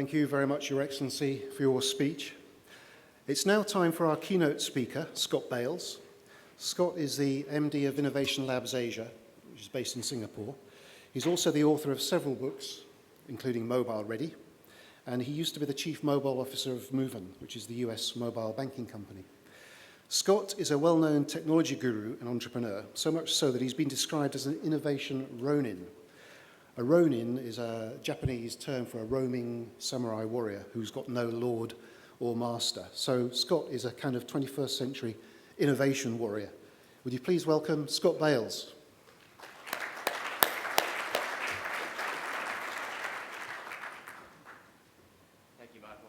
Thank you very much, Your Excellency, for your speech. It's now time for our keynote speaker, Scott Bales. Scott is the MD of Innovation Labs Asia, which is based in Singapore. He's also the author of several books, including Mobile Ready, and he used to be the Chief Mobile Officer of Moven, which is the US mobile banking company. Scott is a well-known technology guru and entrepreneur, so much so that he's been described as an innovation ronin. A ronin is a Japanese term for a roaming samurai warrior who's got no lord or master. So Scott is a kind of 21st century innovation warrior. Would you please welcome Scott Bales? Thank you, Michael.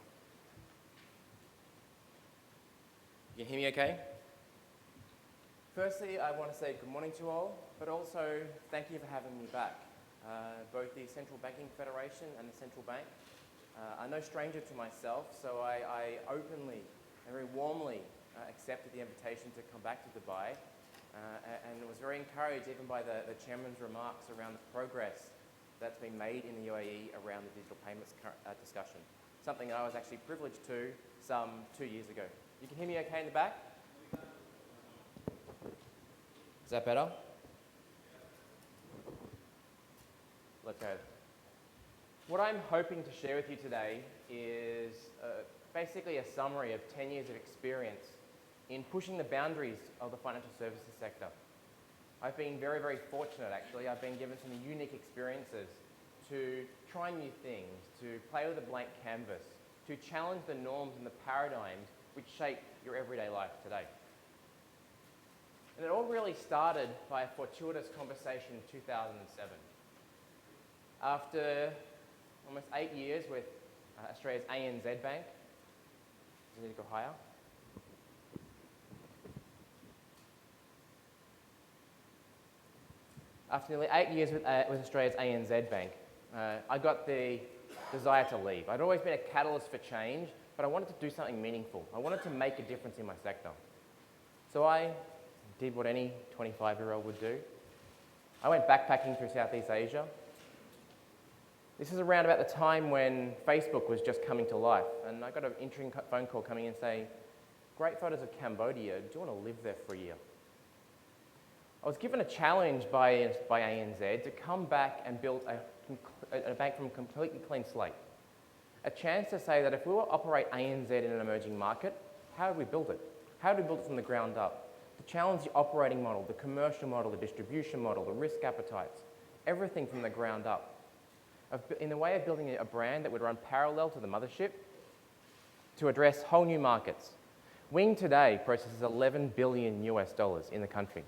You can hear me okay? Firstly, I want to say good morning to all, but also thank you for having me back. Both the Central Banking Federation and the Central Bank are no stranger to myself, so I openly and very warmly accepted the invitation to come back to Dubai, and was very encouraged even by the Chairman's remarks around the progress that's been made in the UAE around the digital payments discussion, something that I was actually privileged to some 2 years ago. You can hear me okay in the back? Is that better? Let's go. What I'm hoping to share with you today is basically a summary of 10 years of experience in pushing the boundaries of the financial services sector. I've been very, very fortunate actually. I've been given some unique experiences to try new things, to play with a blank canvas, to challenge the norms and the paradigms which shape your everyday life today. And it all really started by a fortuitous conversation in 2007. After almost 8 years with Australia's ANZ Bank, you need to go higher. After nearly 8 years with Australia's ANZ Bank, I got the desire to leave. I'd always been a catalyst for change, but I wanted to do something meaningful. I wanted to make a difference in my sector. So I did what any 25-year-old would do. I went backpacking through Southeast Asia. This is around about the time when Facebook was just coming to life, and I got an interesting phone call coming in saying, "Great photos of Cambodia, do you want to live there for a year?" I was given a challenge by ANZ to come back and build a bank from a completely clean slate. A chance to say that if we were to operate ANZ in an emerging market, how do we build it? How do we build it from the ground up? To challenge the operating model, the commercial model, the distribution model, the risk appetites, everything from the ground up. In the way of building a brand that would run parallel to the mothership to address whole new markets. Wing today processes $11 billion in the country.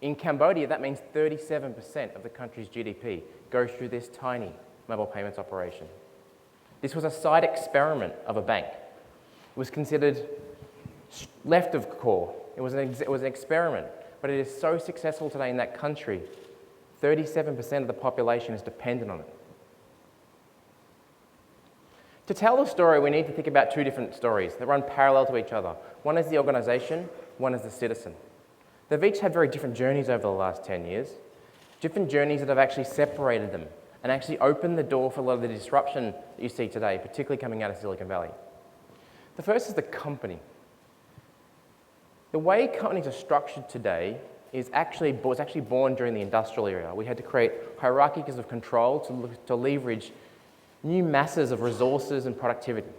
In Cambodia, that means 37% of the country's GDP goes through this tiny mobile payments operation. This was a side experiment of a bank. It was considered left of core. It was an experiment, but it is so successful today in that country, 37% of the population is dependent on it. To tell the story, we need to think about two different stories that run parallel to each other. One is the organisation, one is the citizen. They've each had very different journeys over the last 10 years, different journeys that have actually separated them and actually opened the door for a lot of the disruption that you see today, particularly coming out of Silicon Valley. The first is the company. The way companies are structured today was actually born during the industrial era. We had to create hierarchies of control to leverage new masses of resources and productivity.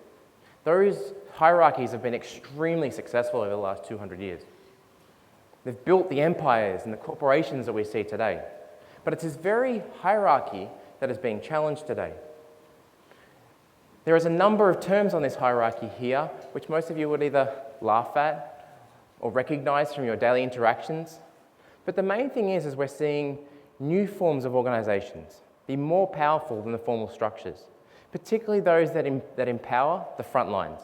Those hierarchies have been extremely successful over the last 200 years. They've built the empires and the corporations that we see today. But it's this very hierarchy that is being challenged today. There is a number of terms on this hierarchy here, which most of you would either laugh at or recognize from your daily interactions. But the main thing is we're seeing new forms of organizations be more powerful than the formal structures, particularly those that empower the front lines.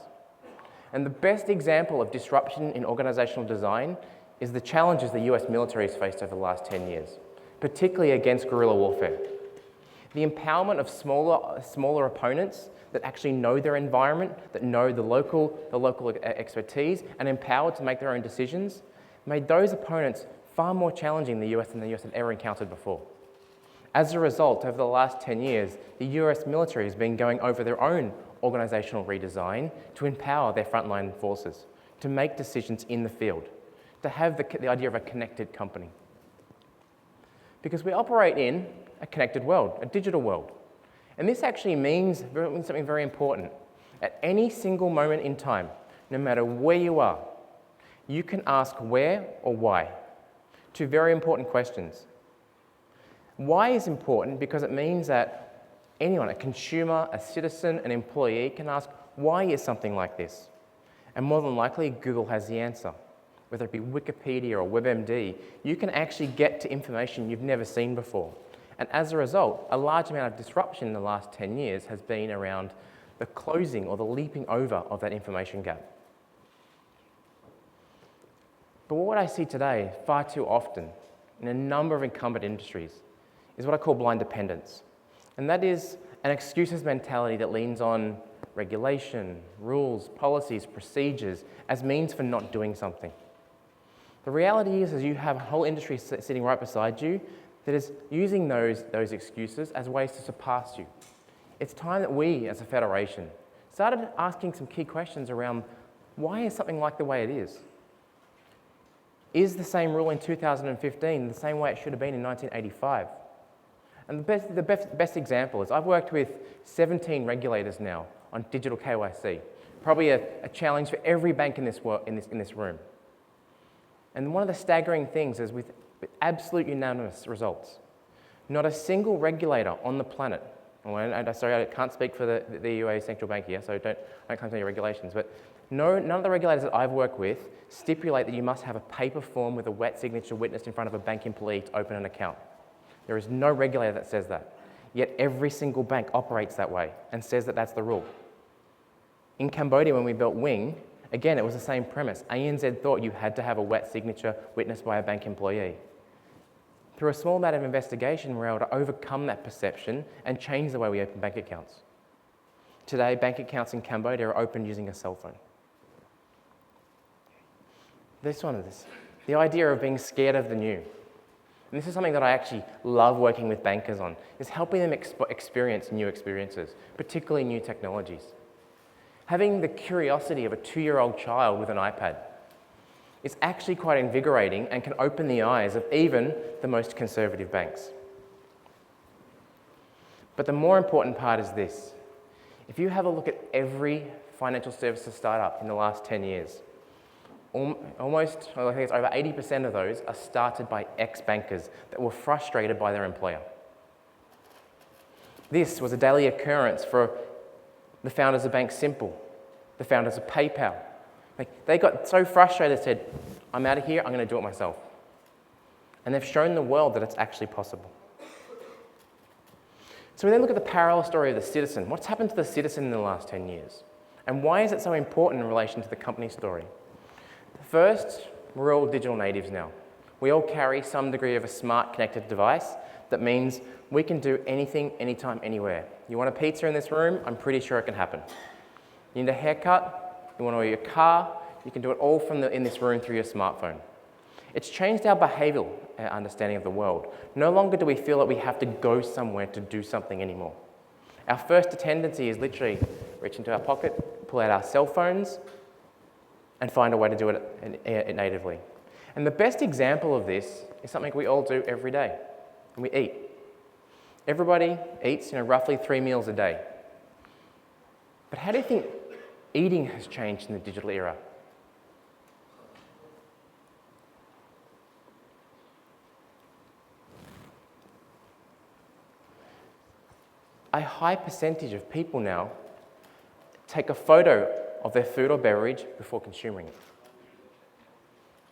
And the best example of disruption in organizational design is the challenges the US military has faced over the last 10 years, particularly against guerrilla warfare. The empowerment of smaller opponents that actually know their environment, that know the local expertise, and empowered to make their own decisions, made those opponents far more challenging than the US had ever encountered before. As a result, over the last 10 years, the US military has been going over their own organisational redesign to empower their frontline forces, to make decisions in the field, to have the idea of a connected company. Because we operate in a connected world, a digital world. And this actually means something very important. At any single moment in time, no matter where you are, you can ask where or why. Two very important questions. Why is important because it means that anyone, a consumer, a citizen, an employee, can ask, why is something like this? And more than likely, Google has the answer. Whether it be Wikipedia or WebMD, you can actually get to information you've never seen before. And as a result, a large amount of disruption in the last 10 years has been around the closing or the leaping over of that information gap. But what I see today, far too often, in a number of incumbent industries, is what I call blind dependence. And that is an excuses mentality that leans on regulation, rules, policies, procedures as means for not doing something. The reality is you have a whole industry sitting right beside you that is using those excuses as ways to surpass you. It's time that we, as a federation, started asking some key questions around why is something like the way it is? Is the same rule in 2015 the same way it should have been in 1985? And the best example is I've worked with 17 regulators now on digital KYC, probably a challenge for every bank in this room. And one of the staggering things is with absolute unanimous results, not a single regulator on the planet, sorry, I can't speak for the UAE central bank here, so don't come to any regulations, but none of the regulators that I've worked with stipulate that you must have a paper form with a wet signature witnessed in front of a bank employee to open an account. There is no regulator that says that. Yet every single bank operates that way and says that that's the rule. In Cambodia, when we built Wing, again, it was the same premise. ANZ thought you had to have a wet signature witnessed by a bank employee. Through a small amount of investigation, we were able to overcome that perception and change the way we open bank accounts. Today, bank accounts in Cambodia are opened using a cell phone. The idea of being scared of the new. And this is something that I actually love working with bankers on, is helping them experience new experiences, particularly new technologies. Having the curiosity of a 2-year-old child with an iPad is actually quite invigorating and can open the eyes of even the most conservative banks. But the more important part is this. If you have a look at every financial services startup in the last 10 years, I think it's over 80% of those are started by ex-bankers that were frustrated by their employer. This was a daily occurrence for the founders of Bank Simple, the founders of PayPal. They got so frustrated, they said, I'm out of here, I'm going to do it myself. And they've shown the world that it's actually possible. So we then look at the parallel story of the citizen. What's happened to the citizen in the last 10 years? And why is it so important in relation to the company story? First, we're all digital natives now. We all carry some degree of a smart connected device that means we can do anything, anytime, anywhere. You want a pizza in this room? I'm pretty sure it can happen. You need a haircut? You want to order your car? You can do it all from in this room through your smartphone. It's changed our behavioural understanding of the world. No longer do we feel that we have to go somewhere to do something anymore. Our first tendency is literally reach into our pocket, pull out our cell phones, and find a way to do it natively. And the best example of this is something we all do every day, and we eat. Everybody eats roughly 3 meals a day. But how do you think eating has changed in the digital era? A high percentage of people now take a photo of their food or beverage before consuming it.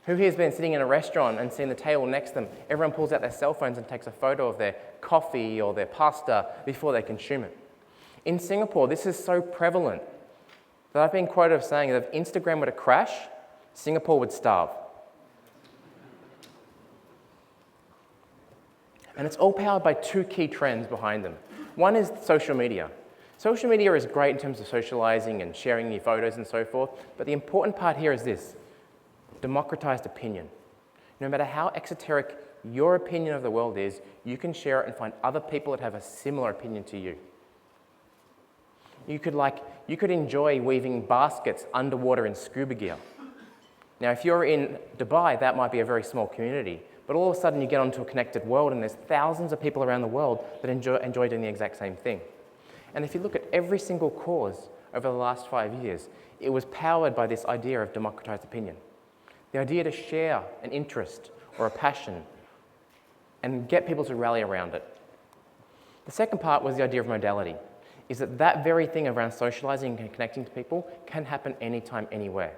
Who here has been sitting in a restaurant and seen the table next to them? Everyone pulls out their cell phones and takes a photo of their coffee or their pasta before they consume it. In Singapore, this is so prevalent that I've been quoted of saying that if Instagram were to crash, Singapore would starve. And it's all powered by 2 key trends behind them. One is social media. Social media is great in terms of socializing and sharing your photos and so forth, but the important part here is this: democratized opinion. No matter how exoteric your opinion of the world is, you can share it and find other people that have a similar opinion to you. You could enjoy weaving baskets underwater in scuba gear. Now, if you're in Dubai, that might be a very small community, but all of a sudden you get onto a connected world and there's thousands of people around the world that enjoy doing the exact same thing. And if you look at every single cause over the last 5 years, it was powered by this idea of democratized opinion. The idea to share an interest or a passion and get people to rally around it. The second part was the idea of modality, is that very thing around socializing and connecting to people can happen anytime, anywhere.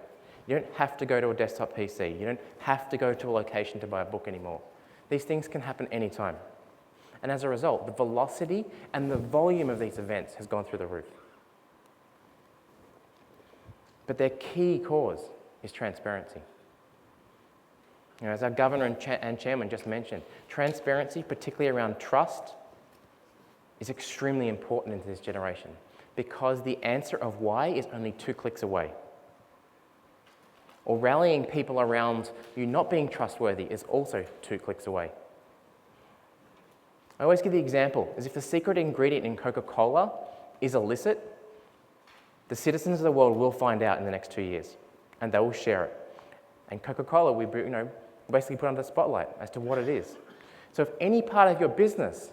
You don't have to go to a desktop PC. You don't have to go to a location to buy a book anymore. These things can happen anytime. And as a result, the velocity and the volume of these events has gone through the roof. But their key cause is transparency. As our governor and chairman just mentioned, transparency, particularly around trust, is extremely important into this generation because the answer of why is only 2 clicks away. Or rallying people around you not being trustworthy is also 2 clicks away. I always give the example, as if the secret ingredient in Coca-Cola is illicit, the citizens of the world will find out in the next 2 years, and they will share it. And Coca-Cola, we basically put under the spotlight as to what it is. So if any part of your business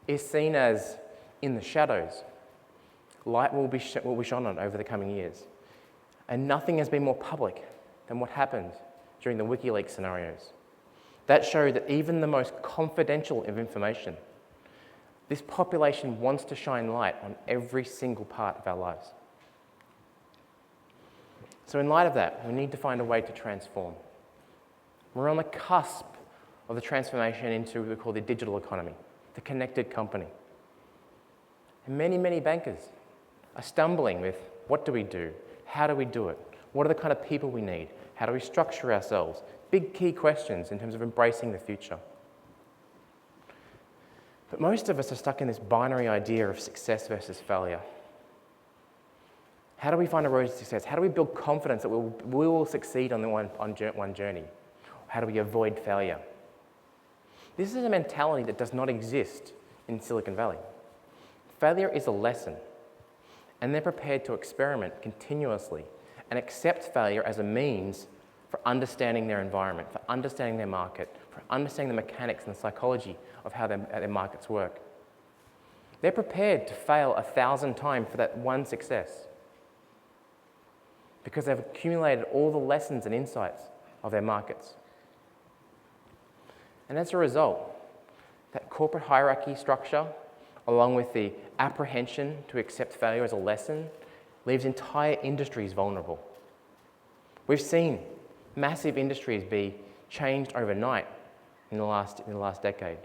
is seen as in the shadows, light will be shone on over the coming years. And nothing has been more public than what happened during the WikiLeaks scenarios. That showed that even the most confidential of information, this population wants to shine light on every single part of our lives. So in light of that, we need to find a way to transform. We're on the cusp of the transformation into what we call the digital economy, the connected company. And many, many bankers are stumbling with what do we do? How do we do it? What are the kind of people we need? How do we structure ourselves? Big key questions in terms of embracing the future. But most of us are stuck in this binary idea of success versus failure. How do we find a road to success? How do we build confidence that we will succeed on one journey? How do we avoid failure? This is a mentality that does not exist in Silicon Valley. Failure is a lesson, and they're prepared to experiment continuously and accept failure as a means for understanding their environment, for understanding their market, for understanding the mechanics and the psychology of how their markets work. They're prepared to fail 1,000 times for that one success because they've accumulated all the lessons and insights of their markets. And as a result, that corporate hierarchy structure, along with the apprehension to accept failure as a lesson, leaves entire industries vulnerable. We've seen massive industries be changed overnight in the last decade.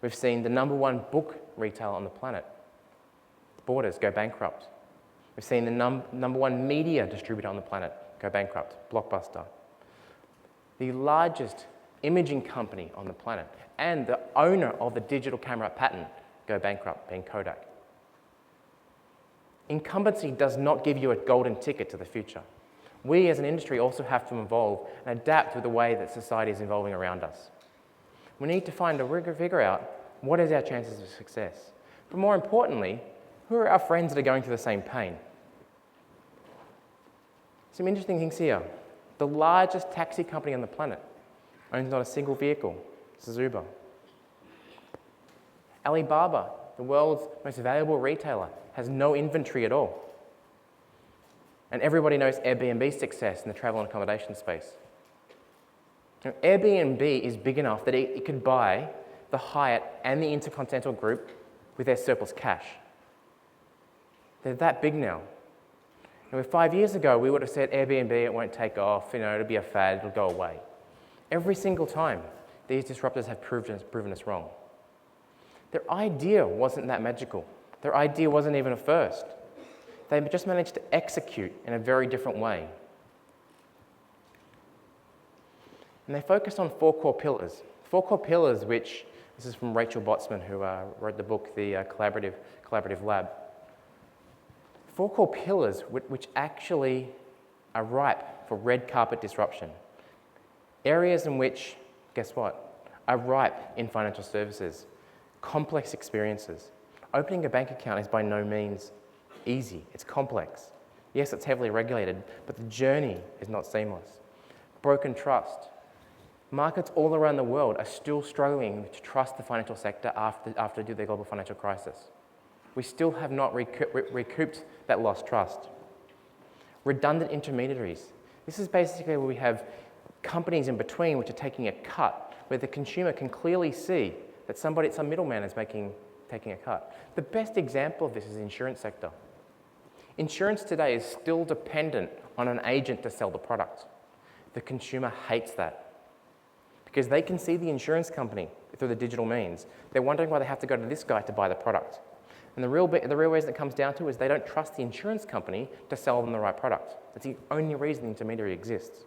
We've seen the #1 book retailer on the planet, Borders, go bankrupt. We've seen the #1 media distributor on the planet go bankrupt, Blockbuster. The largest imaging company on the planet and the owner of the digital camera patent go bankrupt, being Kodak. Incumbency does not give you a golden ticket to the future. We as an industry also have to evolve and adapt with the way that society is evolving around us. We need to figure out what is our chances of success. But more importantly, who are our friends that are going through the same pain? Some interesting things here. The largest taxi company on the planet owns not a single vehicle. This is Uber. Alibaba, the world's most valuable retailer, has no inventory at all. And everybody knows Airbnb's success in the travel and accommodation space. Now, Airbnb is big enough that it could buy the Hyatt and the Intercontinental Group with their surplus cash. They're that big now. And 5 years ago, we would have said Airbnb, it won't take off, it'll be a fad, it'll go away. Every single time, these disruptors have proven us wrong. Their idea wasn't that magical. Their idea wasn't even a first. They just managed to execute in a very different way. And they focused on 4 core pillars. 4 core pillars which, this is from Rachel Botsman, who wrote the book, The Collaborative Lab. 4 core pillars which actually are ripe for red carpet disruption. Areas in which, guess what, are ripe in financial services. Complex experiences. Opening a bank account is by no means easy. It's complex. Yes, it's heavily regulated, but the journey is not seamless. Broken trust. Markets all around the world are still struggling to trust the financial sector after the global financial crisis. We still have not recouped that lost trust. Redundant intermediaries. This is basically where we have companies in between which are taking a cut, where the consumer can clearly see that some middleman is taking a cut. The best example of this is the insurance sector. Insurance today is still dependent on an agent to sell the product. The consumer hates that because they can see the insurance company through the digital means. They're wondering why they have to go to this guy to buy the product. And the real reason it comes down to is they don't trust the insurance company to sell them the right product. That's the only reason the intermediary exists.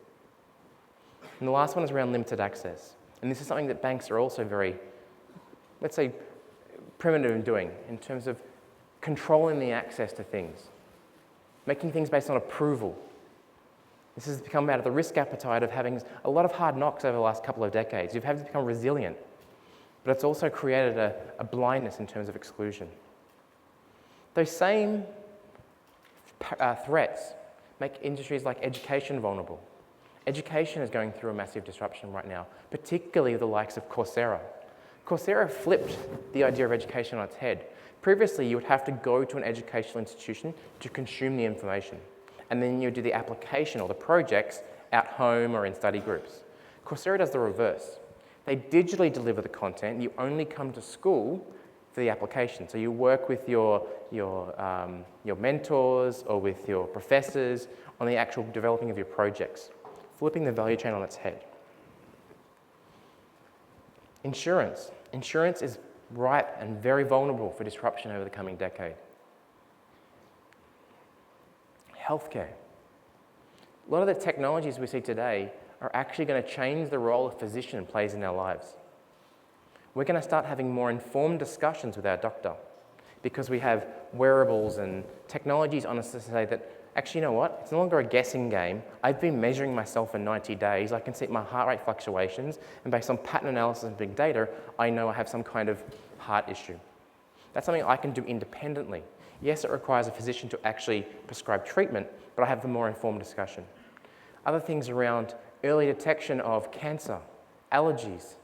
And the last one is around limited access. And this is something that banks are also very, let's say, primitive in doing in terms of controlling the access to things, making things based on approval. This has become out of the risk appetite of having a lot of hard knocks over the last couple of decades. You've had to become resilient, but it's also created a blindness in terms of exclusion. Those same threats make industries like education vulnerable. Education is going through a massive disruption right now, particularly the likes of Coursera. Coursera flipped the idea of education on its head. Previously, you would have to go to an educational institution to consume the information, and then you would do the application or the projects at home or in study groups. Coursera does the reverse. They digitally deliver the content. You only come to school for the application. So you work with your mentors or with your professors on the actual developing of your projects, flipping the value chain on its head. Insurance. Insurance is ripe and very vulnerable for disruption over the coming decade. Healthcare. A lot of the technologies we see today are actually going to change the role a physician plays in our lives. We're going to start having more informed discussions with our doctor because we have wearables and technologies on us to say that, actually, you know what? It's no longer a guessing game. I've been measuring myself for 90 days. I can see my heart rate fluctuations, and based on pattern analysis and big data, I know I have some kind of heart issue. That's something I can do independently. Yes, it requires a physician to actually prescribe treatment, but I have a more informed discussion. Other things around early detection of cancer, allergies,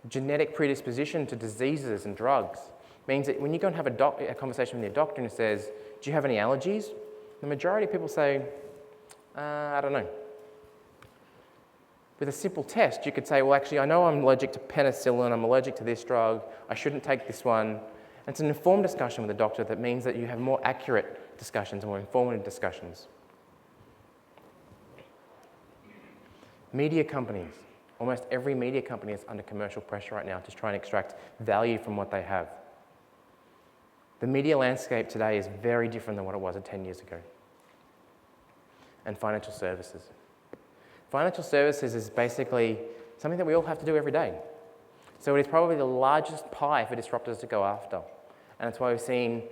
genetic predisposition to diseases and drugs means that when you go and have a conversation with your doctor and says, do you have any allergies? The majority of people say, I don't know. With a simple test, you could say, well, actually, I know I'm allergic to penicillin, I'm allergic to this drug, I shouldn't take this one. And it's an informed discussion with the doctor that means that you have more accurate discussions, more informative discussions. Media companies. Almost every media company is under commercial pressure right now to try and extract value from what they have. The media landscape today is very different than what it was 10 years ago. And financial services. Financial services is basically something that we all have to do every day. So it is probably the largest pie for disruptors to go after. And that's why we've seen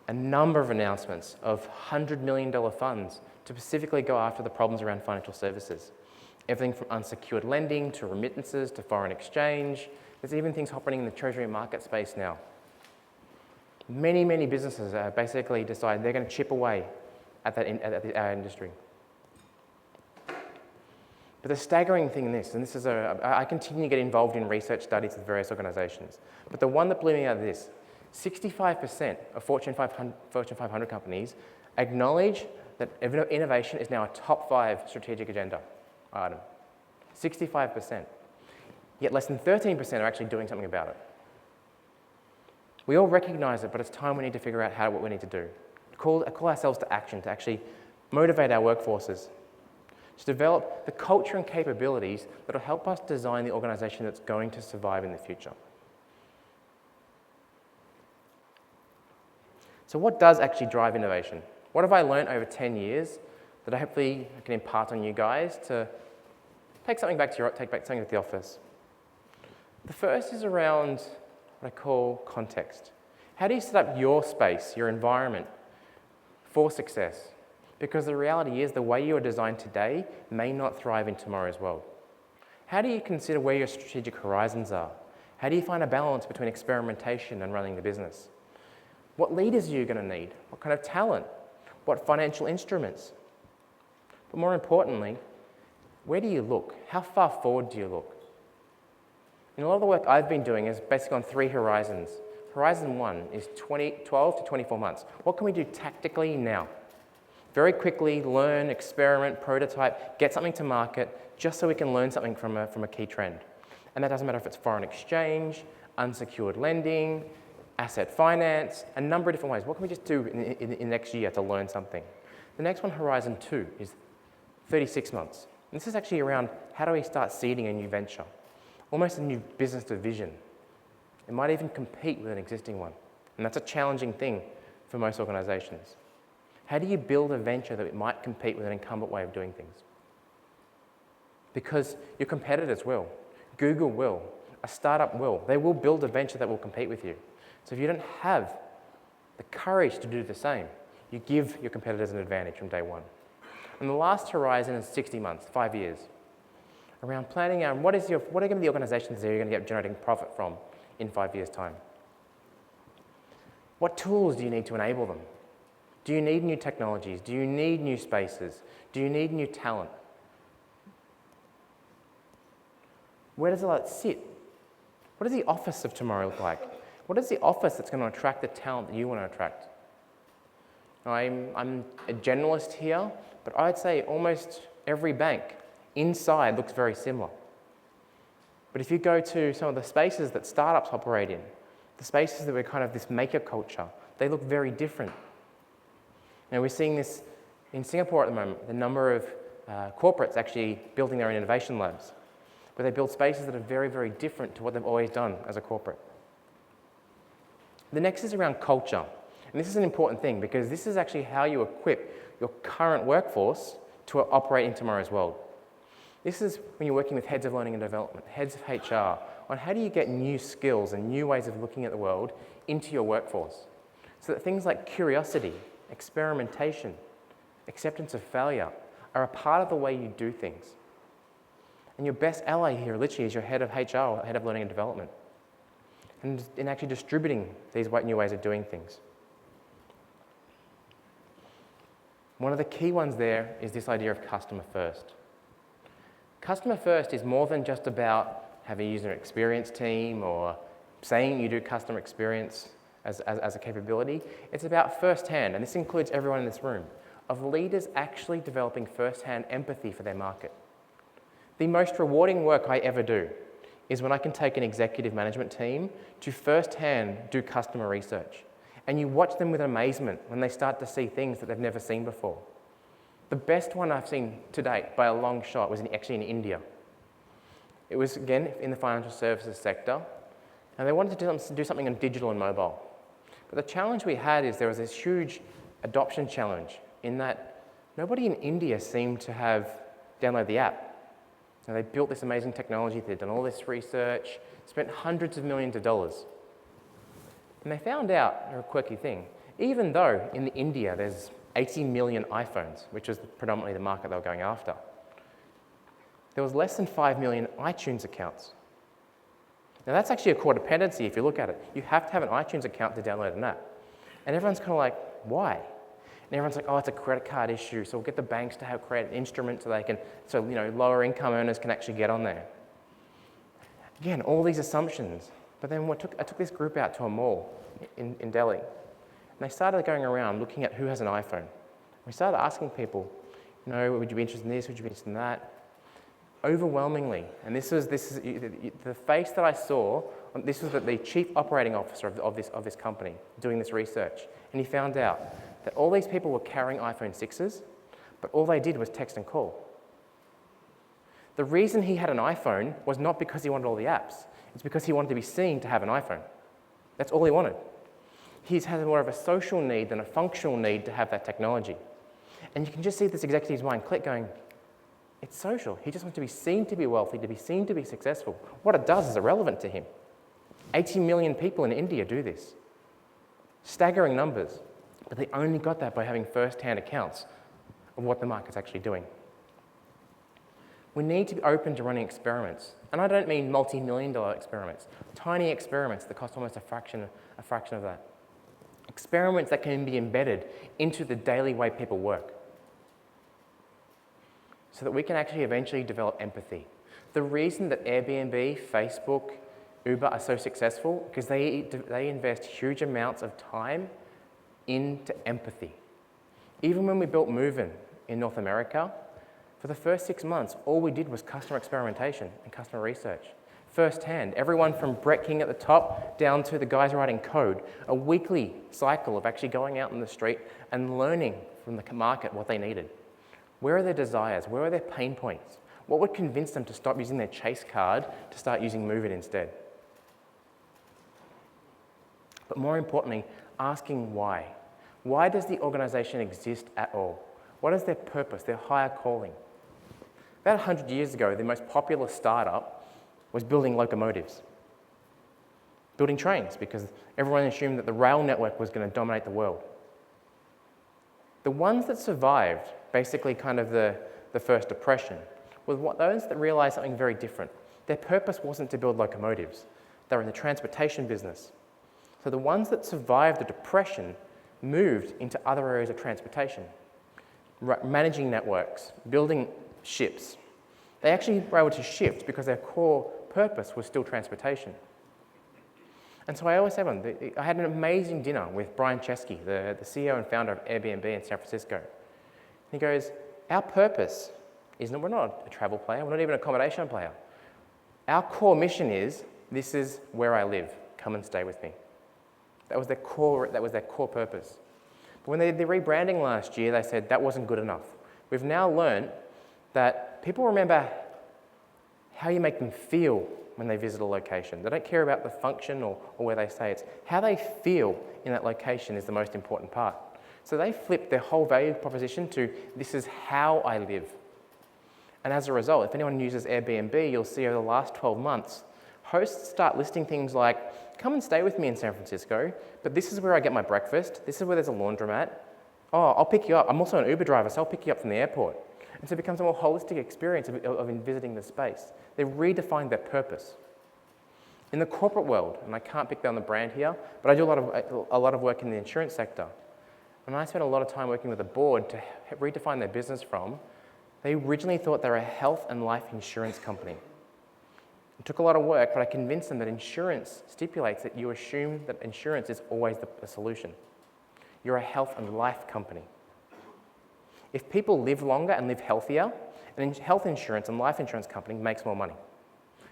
a number of announcements of $100 million funds to specifically go after the problems around financial services. Everything from unsecured lending to remittances to foreign exchange. There's even things happening in the treasury market space now. Many, many businesses basically decide they're going to chip away at our industry. But the staggering thing in this, and this is I continue to get involved in research studies with various organizations, but the one that blew me out of this, 65% of Fortune 500 companies acknowledge that innovation is now a top 5 strategic agenda item. 65%. Yet less than 13% are actually doing something about it. We all recognize it, but it's time we need to figure out what we need to do. Call ourselves to action, to actually motivate our workforces, to develop the culture and capabilities that will help us design the organization that's going to survive in the future. So what does actually drive innovation? What have I learned over 10 years that I hopefully can impart on you guys to take something back to the office? The first is around what I call context. How do you set up your space, your environment, for success? Because the reality is the way you are designed today may not thrive in tomorrow's world. How do you consider where your strategic horizons are? How do you find a balance between experimentation and running the business? What leaders are you going to need? What kind of talent? What financial instruments? But more importantly, where do you look? How far forward do you look? And a lot of the work I've been doing is basically on 3 horizons. Horizon 1 is 12 to 24 months. What can we do tactically now? Very quickly learn, experiment, prototype, get something to market, just so we can learn something from a key trend. And that doesn't matter if it's foreign exchange, unsecured lending, asset finance, a number of different ways. What can we just do in next year to learn something? The next one, Horizon 2, is 36 months. And this is actually around how do we start seeding a new venture, almost a new business division. It might even compete with an existing one. And that's a challenging thing for most organizations. How do you build a venture that it might compete with an incumbent way of doing things? Because your competitors will. Google will. A startup will. They will build a venture that will compete with you. So if you don't have the courage to do the same, you give your competitors an advantage from day one. And the last horizon is 60 months, 5 years, around planning out what are going to be the organizations that you're going to get generating profit from in 5 years' time. What tools do you need to enable them? Do you need new technologies? Do you need new spaces? Do you need new talent? Where does all that sit? What does the office of tomorrow look like? What is the office that's going to attract the talent that you want to attract? I'm a generalist here, but I'd say almost every bank inside looks very similar. But if you go to some of the spaces that startups operate in, the spaces that we're kind of this maker culture, they look very different. Now we're seeing this in Singapore at the moment, the number of corporates actually building their own innovation labs, where they build spaces that are very, very different to what they've always done as a corporate. The next is around culture. And this is an important thing because this is actually how you equip your current workforce to operate in tomorrow's world. This is when you're working with heads of learning and development, heads of HR, on how do you get new skills and new ways of looking at the world into your workforce. So that things like curiosity, experimentation, acceptance of failure are a part of the way you do things. And your best ally here literally is your head of HR or head of learning and development. And in actually distributing these new ways of doing things. One of the key ones there is this idea of customer first. Customer first is more than just about having a user experience team or saying you do customer experience as a capability. It's about first-hand, and this includes everyone in this room, of leaders actually developing first-hand empathy for their market. The most rewarding work I ever do is when I can take an executive management team to first-hand do customer research. And you watch them with amazement when they start to see things that they've never seen before. The best one I've seen to date, by a long shot, was actually in India. It was, again, in the financial services sector, and they wanted to do something on digital and mobile. But the challenge we had is there was this huge adoption challenge in that nobody in India seemed to have downloaded the app. And they built this amazing technology, they'd done all this research, spent hundreds of millions of dollars. And they found out a quirky thing. Even though in India there's 80 million iPhones, which was predominantly the market they were going after, there was less than 5 million iTunes accounts. Now that's actually a core dependency if you look at it. You have to have an iTunes account to download an app. And everyone's kind of like, why? And everyone's like, oh, it's a credit card issue, so we'll get the banks to have credit instruments so lower income earners can actually get on there. Again, all these assumptions. But then I took this group out to a mall in Delhi, and they started going around looking at who has an iPhone. We started asking people, would you be interested in this? Would you be interested in that? Overwhelmingly, and this is the face that I saw. This was the chief operating officer of this company doing this research, and he found out that all these people were carrying iPhone 6s, but all they did was text and call. The reason he had an iPhone was not because he wanted all the apps. It's because he wanted to be seen to have an iPhone. That's all he wanted. He's had more of a social need than a functional need to have that technology. And you can just see this executive's mind click going, it's social. He just wants to be seen to be wealthy, to be seen to be successful. What it does is irrelevant to him. 80 million people in India do this. Staggering numbers. But they only got that by having first-hand accounts of what the market's actually doing. We need to be open to running experiments. And I don't mean multi-million-dollar experiments. Tiny experiments that cost almost a fraction of that. Experiments that can be embedded into the daily way people work, so that we can actually eventually develop empathy. The reason that Airbnb, Facebook, Uber are so successful because they invest huge amounts of time into empathy. Even when we built Move-In in North America, for the first 6 months, all we did was customer experimentation and customer research. Firsthand, everyone from Brett King at the top down to the guys writing code, a weekly cycle of actually going out in the street and learning from the market what they needed. Where are their desires? Where are their pain points? What would convince them to stop using their Chase card to start using Move-In instead? But more importantly, asking why. Why does the organization exist at all? What is their purpose, their higher calling? About 100 years ago, the most popular startup was building locomotives, building trains, because everyone assumed that the rail network was going to dominate the world. The ones that survived, basically kind of the First Depression, were those that realized something very different. Their purpose wasn't to build locomotives. They were in the transportation business. So the ones that survived the Depression moved into other areas of transportation, managing networks, building ships. They actually were able to shift because their core purpose was still transportation. And so I always say, I had an amazing dinner with Brian Chesky, the CEO and founder of Airbnb in San Francisco. And he goes, our purpose is we're not a travel player, we're not even an accommodation player. Our core mission is, this is where I live, come and stay with me. That was their core purpose. But when they did the rebranding last year, they said that wasn't good enough. We've now learned that people remember how you make them feel when they visit a location. They don't care about the function or where they stay. It's how they feel in that location is the most important part. So they flipped their whole value proposition to, this is how I live. And as a result, if anyone uses Airbnb, you'll see over the last 12 months, hosts start listing things like, come and stay with me in San Francisco, but this is where I get my breakfast, this is where there's a laundromat. Oh, I'll pick you up. I'm also an Uber driver, so I'll pick you up from the airport. And so it becomes a more holistic experience of visiting the space. They redefine their purpose. In the corporate world, and I can't pick down the brand here, but I do a lot of work in the insurance sector. And I spent a lot of time working with a board to redefine their business from, they originally thought they were a health and life insurance company. It took a lot of work, but I convinced them that insurance stipulates that you assume that insurance is always the solution. You're a health and life company. If people live longer and live healthier, an health insurance and life insurance company makes more money.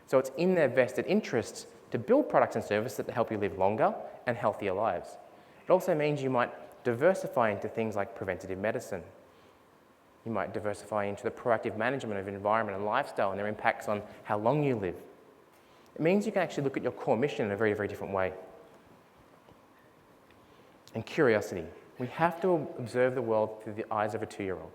So it's in their vested interests to build products and services that help you live longer and healthier lives. It also means you might diversify into things like preventative medicine. You might diversify into the proactive management of environment and lifestyle and their impacts on how long you live. It means you can actually look at your core mission in a very, very different way. And curiosity. We have to observe the world through the eyes of a 2-year-old.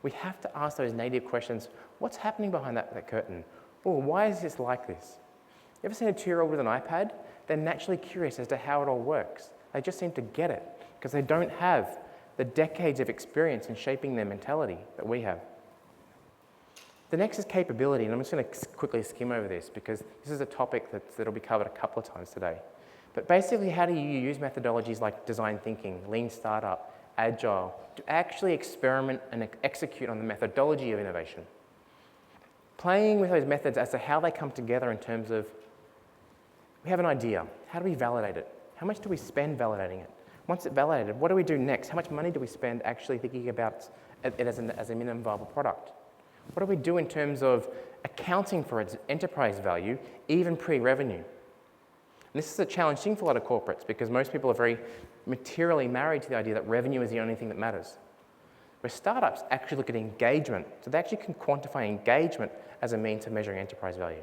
We have to ask those native questions. What's happening behind that curtain? Or why is this like this? You ever seen a 2-year-old with an iPad? They're naturally curious as to how it all works. They just seem to get it because they don't have the decades of experience in shaping their mentality that we have. The next is capability, and I'm just going to quickly skim over this because this is a topic that'll be covered a couple of times today. But basically, how do you use methodologies like design thinking, lean startup, agile, to actually experiment and execute on the methodology of innovation? Playing with those methods as to how they come together in terms of, we have an idea, how do we validate it? How much do we spend validating it? Once it's validated, what do we do next? How much money do we spend actually thinking about it as a minimum viable product? What do we do in terms of accounting for its enterprise value, even pre-revenue? And this is a challenge thing for a lot of corporates because most people are very materially married to the idea that revenue is the only thing that matters. Where startups actually look at engagement, so they actually can quantify engagement as a means of measuring enterprise value.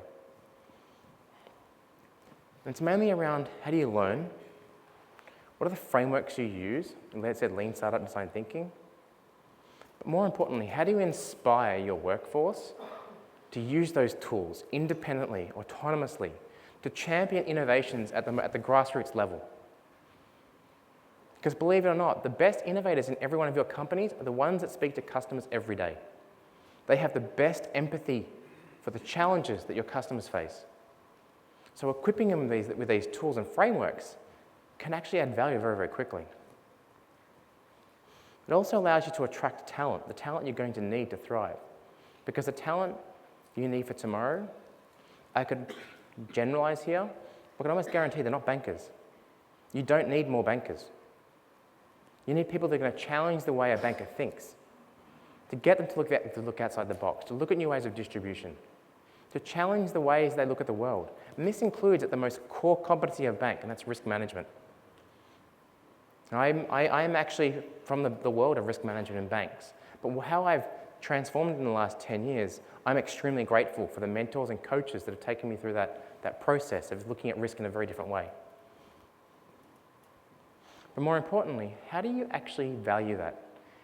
And it's mainly around how do you learn? What are the frameworks you use? And let's say lean startup design thinking. But more importantly, how do you inspire your workforce to use those tools independently, autonomously, to champion innovations at the grassroots level? Because believe it or not, the best innovators in every one of your companies are the ones that speak to customers every day. They have the best empathy for the challenges that your customers face. So equipping them with these tools and frameworks can actually add value very, very quickly. It also allows you to attract talent, the talent you're going to need to thrive. Because the talent you need for tomorrow, I could generalize here, but I can almost guarantee they're not bankers. You don't need more bankers. You need people that are going to challenge the way a banker thinks, to get them to look outside the box, to look at new ways of distribution, to challenge the ways they look at the world. And this includes at the most core competency of a bank, and that's risk management. I am actually from the world of risk management in banks, but how I've transformed in the last 10 years, I'm extremely grateful for the mentors and coaches that have taken me through that process of looking at risk in a very different way. But more importantly, how do you actually value that?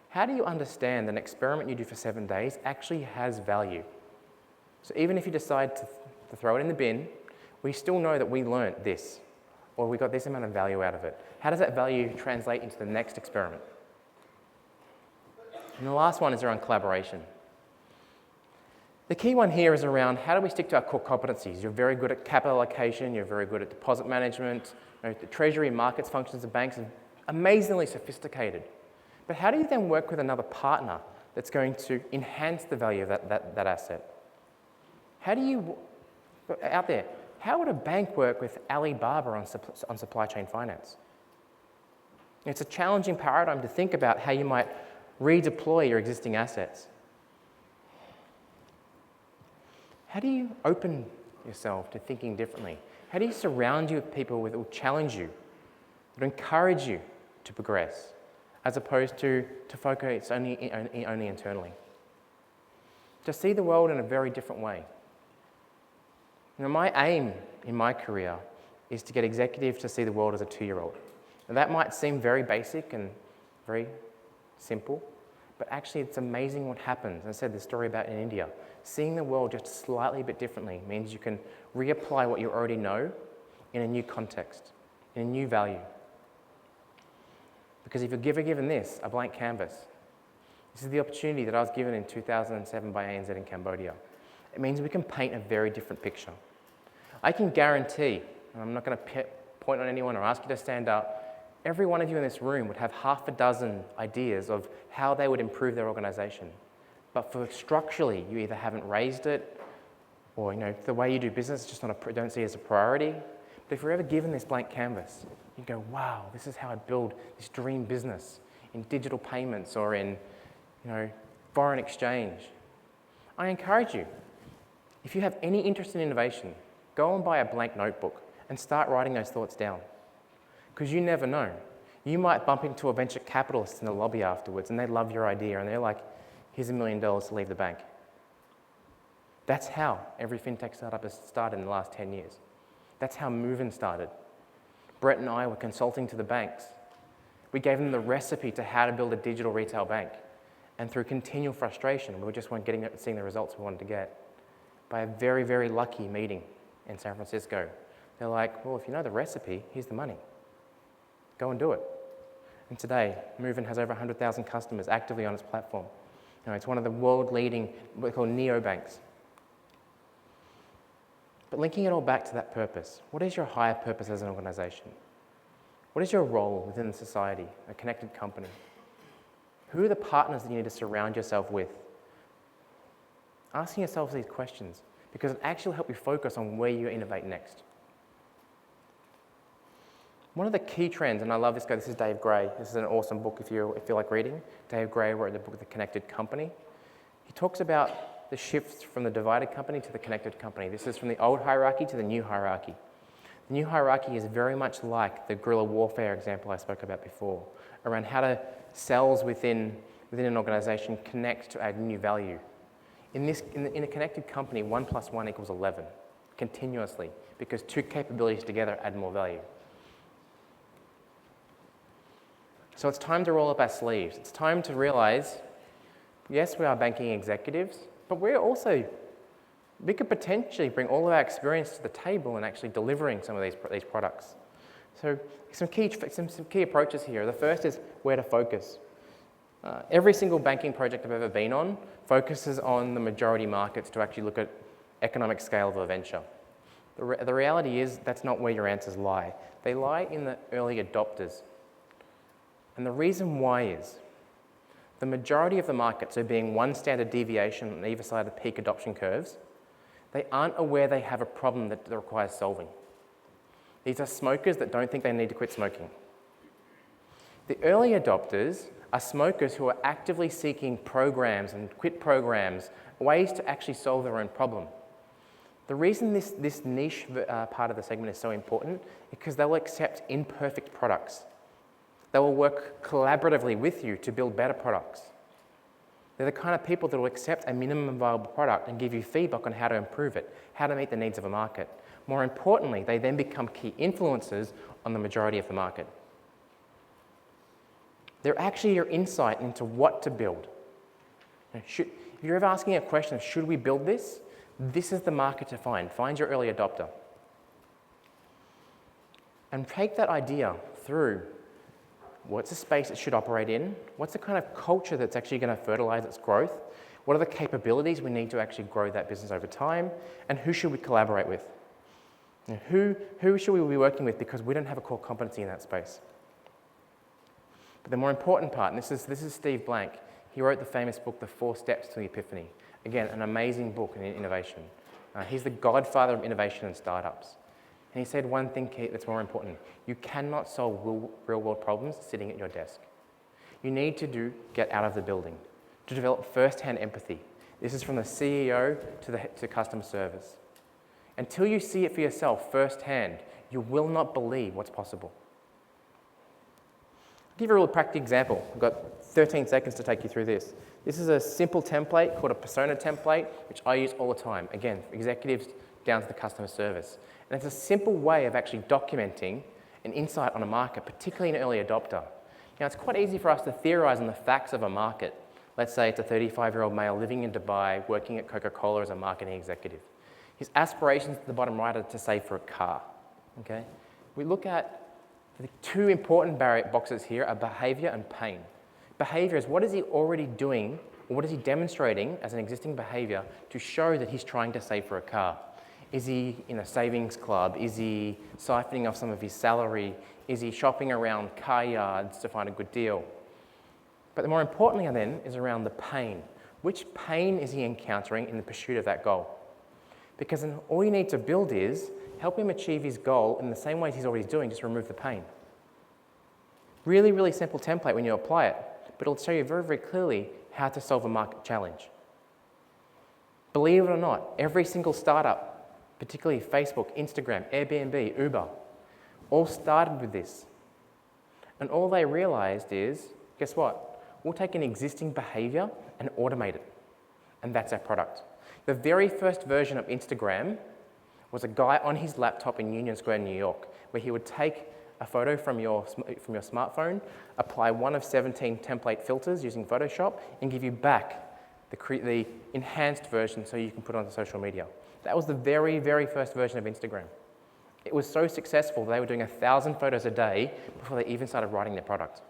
How do you understand that an experiment you do for 7 days actually has value? So even if you decide to throw it in the bin, we still know that we learnt this, or we got this amount of value out of it. How does that value translate into the next experiment? And the last one is around collaboration. The key one here is around how do we stick to our core competencies? You're very good at capital allocation, you're very good at deposit management, the treasury and markets functions of banks are amazingly sophisticated. But how do you then work with another partner that's going to enhance the value of that asset? How do you, out there, how would a bank work with Alibaba on supply chain finance? It's a challenging paradigm to think about how you might redeploy your existing assets. How do you open yourself to thinking differently? How do you surround you with people that will challenge you, that will encourage you to progress, as opposed to focus only internally? To see the world in a very different way. My aim in my career is to get executives to see the world as a 2-year-old. Now, that might seem very basic and very simple, but actually it's amazing what happens. I said the story about in India. Seeing the world just slightly bit differently means you can reapply what you already know in a new context, in a new value. Because if you're given this, a blank canvas, this is the opportunity that I was given in 2007 by ANZ in Cambodia. It means we can paint a very different picture. I can guarantee, and I'm not going to point on anyone or ask you to stand up, every one of you in this room would have half a dozen ideas of how they would improve their organisation. But for structurally, you either haven't raised it, or the way you do business just don't see it as a priority. But if you're ever given this blank canvas, you go, wow, this is how I'd build this dream business in digital payments or in foreign exchange. I encourage you, if you have any interest in innovation, go and buy a blank notebook and start writing those thoughts down. Because you never know. You might bump into a venture capitalist in the lobby afterwards and they love your idea and they're like, here's $1 million to leave the bank. That's how every fintech startup has started in the last 10 years. That's how Movin started. Brett and I were consulting to the banks. We gave them the recipe to how to build a digital retail bank. And through continual frustration, we just weren't seeing the results we wanted to get. By a very, very lucky meeting in San Francisco, they're like, well, if you know the recipe, here's the money. Go and do it. And today, Movin has over 100,000 customers actively on its platform. It's one of the world-leading, what we call neobanks. But linking it all back to that purpose, what is your higher purpose as an organisation? What is your role within society, a connected company? Who are the partners that you need to surround yourself with? Asking yourselves these questions, because it actually will help you focus on where you innovate next. One of the key trends, and I love this guy, this is Dave Gray. This is an awesome book if you like reading. Dave Gray wrote the book, The Connected Company. He talks about the shift from the divided company to the connected company. This is from the old hierarchy to the new hierarchy. The new hierarchy is very much like the guerrilla warfare example I spoke about before, around how do cells within an organisation connect to add new value. In a connected company, 1 + 1 = 11, continuously, because two capabilities together add more value. So it's time to roll up our sleeves. It's time to realise, yes, we are banking executives, but we could potentially bring all of our experience to the table in actually delivering some of these products. So some key approaches here. The first is where to focus. Every single banking project I've ever been on focuses on the majority markets to actually look at economic scale of a venture. The reality is that's not where your answers lie. They lie in the early adopters. And the reason why is the majority of the markets, so being one standard deviation on either side of the peak adoption curves, they aren't aware they have a problem that requires solving. These are smokers that don't think they need to quit smoking. The early adopters are smokers who are actively seeking programs and quit programs, ways to actually solve their own problem. The reason this niche part of the segment is so important is because they'll accept imperfect products. They will work collaboratively with you to build better products. They're the kind of people that will accept a minimum viable product and give you feedback on how to improve it, how to meet the needs of a market. More importantly, they then become key influencers on the majority of the market. They're actually your insight into what to build. If you're ever asking a question of should we build this, this is the market to find. Find your early adopter. And take that idea through what's the space it should operate in, what's the kind of culture that's actually going to fertilize its growth, what are the capabilities we need to actually grow that business over time, and who should we collaborate with? Who should we be working with because we don't have a core competency in that space? But the more important part, and this is Steve Blank, he wrote the famous book, The 4 Steps to the Epiphany. Again, an amazing book in innovation. He's the godfather of innovation and startups. And he said one thing that's more important. You cannot solve real-world problems sitting at your desk. You need to get out of the building, to develop first-hand empathy. This is from the CEO to customer service. Until you see it for yourself firsthand, you will not believe what's possible. I'll give you a real practical example. I've got 13 seconds to take you through this. This is a simple template called a persona template, which I use all the time. Again, executives down to the customer service. And it's a simple way of actually documenting an insight on a market, particularly an early adopter. Now, it's quite easy for us to theorize on the facts of a market. Let's say it's a 35-year-old male living in Dubai, working at Coca-Cola as a marketing executive. His aspirations at the bottom right are to save for a car. Okay? We look at the two important boxes here are behavior and pain. Behavior is what is he already doing, or what is he demonstrating as an existing behavior to show that he's trying to save for a car. Is he in a savings club? Is he siphoning off some of his salary? Is he shopping around car yards to find a good deal? But the more importantly then is around the pain. Which pain is he encountering in the pursuit of that goal? Because then all you need to build is help him achieve his goal in the same ways he's already doing, just remove the pain. Really, really simple template when you apply it, but it'll show you very, very clearly how to solve a market challenge. Believe it or not, every single startup, particularly Facebook, Instagram, Airbnb, Uber, all started with this. And all they realized is, guess what? We'll take an existing behavior and automate it. And that's our product. The very first version of Instagram was a guy on his laptop in Union Square, New York, where he would take a photo from your smartphone, apply one of 17 template filters using Photoshop, and give you back the enhanced version so you can put it onto social media. That was the very, very first version of Instagram. It was so successful they were doing 1,000 photos a day before they even started writing their product.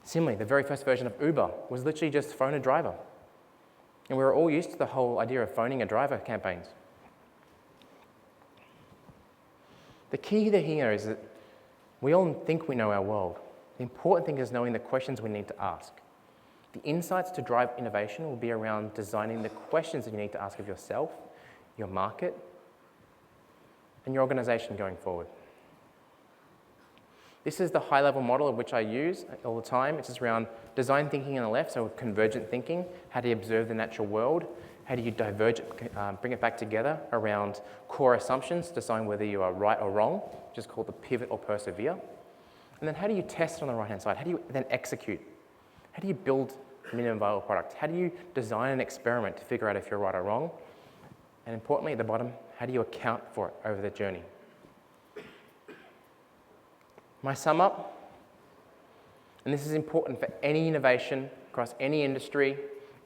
Similarly, the very first version of Uber was literally just phone a driver. And we were all used to the whole idea of phoning a driver campaigns. The key here is that we all think we know our world. The important thing is knowing the questions we need to ask. The insights to drive innovation will be around designing the questions that you need to ask of yourself, your market, and your organization going forward. This is the high-level model of which I use all the time. It's just around design thinking on the left, so convergent thinking. How do you observe the natural world? How do you diverge it, bring it back together around core assumptions, decide whether you are right or wrong, which is called the pivot or persevere. And then how do you test it on the right-hand side? How do you then execute? How do you build a minimum viable product? How do you design an experiment to figure out if you're right or wrong? And importantly, at the bottom, how do you account for it over the journey? My sum up, and this is important for any innovation across any industry,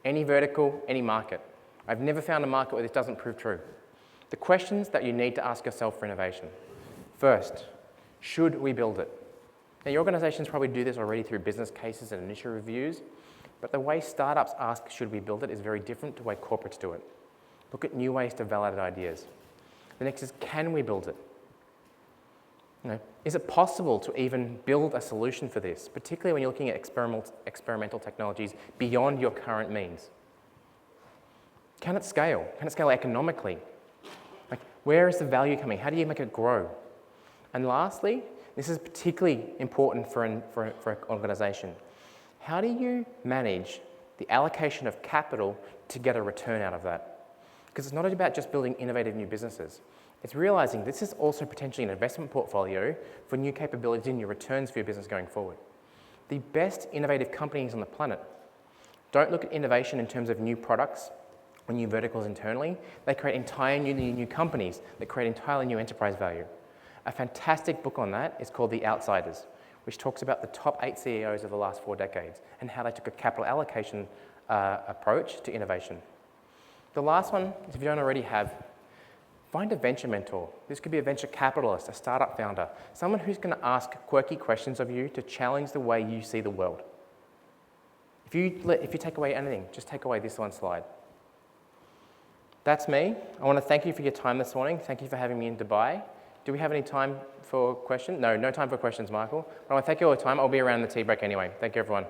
any vertical, any market. I've never found a market where this doesn't prove true. The questions that you need to ask yourself for innovation. First, should we build it? Now, your organizations probably do this already through business cases and initial reviews, but the way startups ask, should we build it, is very different to the way corporates do it. Look at new ways to validate ideas. The next is, can we build it? Is it possible to even build a solution for this, particularly when you're looking at experimental technologies beyond your current means? Can it scale? Can it scale economically? Where is the value coming? How do you make it grow? And lastly, this is particularly important for an organization. How do you manage the allocation of capital to get a return out of that? Because it's not about just building innovative new businesses. It's realizing this is also potentially an investment portfolio for new capabilities and new returns for your business going forward. The best innovative companies on the planet don't look at innovation in terms of new products or new verticals internally. They create entirely new companies that create entirely new enterprise value. A fantastic book on that is called The Outsiders, which talks about the top 8 CEOs of the last 4 decades and how they took a capital allocation approach to innovation. The last one, if you don't already have, find a venture mentor. This could be a venture capitalist, a startup founder, someone who's going to ask quirky questions of you to challenge the way you see the world. If you take away anything, just take away this one slide. That's me. I want to thank you for your time this morning. Thank you for having me in Dubai. Do we have any time for questions? No time for questions, Michael. But I want to thank you all the time. I'll be around the tea break anyway. Thank you, everyone.